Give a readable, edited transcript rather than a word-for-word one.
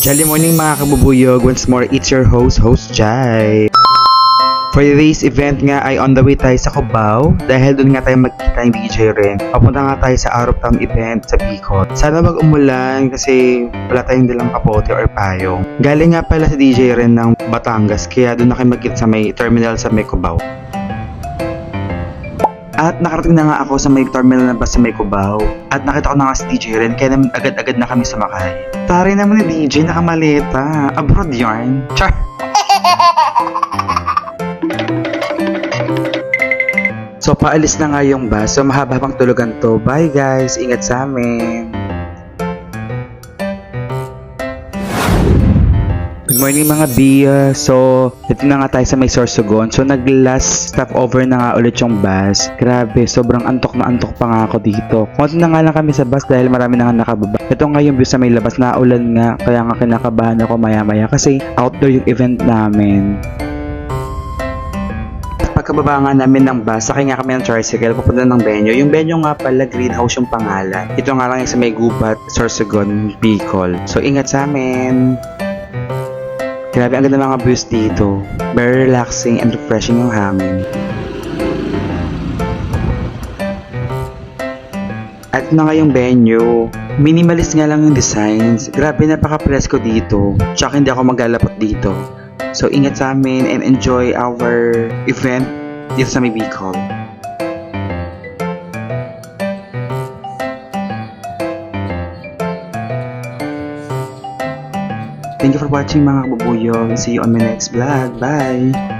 Jolly morning mga kabubuyog. Once more, it's your host Jai. For today's event nga ay on the way tayo sa Cubao dahil doon nga tayo magkita ng DJ Ren. Papunta nga tayo sa out of town event sa Bicol. Sana wag umulan kasi wala tayong dalang kapote or payong. Galing nga pala si DJ Ren ng Batangas kaya doon na kayo magkita sa may terminal sa may Cubao. At nakarating na nga ako sa may terminal na bus sa may Cubao. At nakita ko na nga si DJ Ren kaya naman agad-agad na kami sumakay. Tari naman ni DJ nakamaleta. Abroad yarn. Char! So paalis na nga yung bus. So mahaba pang tulugan to. Bye guys. Ingat sa amin. Good morning mga Bia. So dito na nga tayo sa may Sorsogon. So nag-last stopover na nga ulit yung bus. Grabe, sobrang antok na antok pa nga ako dito. Konti na nga lang kami sa bus dahil marami na nga nakababa. Ito nga yung view sa may labas na ulan nga. Kaya nga kinakabahan ako maya-maya kasi outdoor yung event namin. Pagkababa nga namin ng bus, sakay nga kami ng tricycle papunta ng venue. Yung venue nga pala, Greenhouse yung pangalan. Ito nga lang yung sa may Gubat, Sorsogon, Bicol. So ingat sa amin! Grabe, ang ganda mga views dito. Very relaxing and refreshing yung hangin. At na nga yung venue. Minimalist nga lang yung designs. Grabe, napaka-presko dito. Tsaka hindi ako maglalapot dito. So ingat sa amin and enjoy our event dito sa may Bicol. Thank you for watching mga kabubuyog. See you on my next vlog. Bye!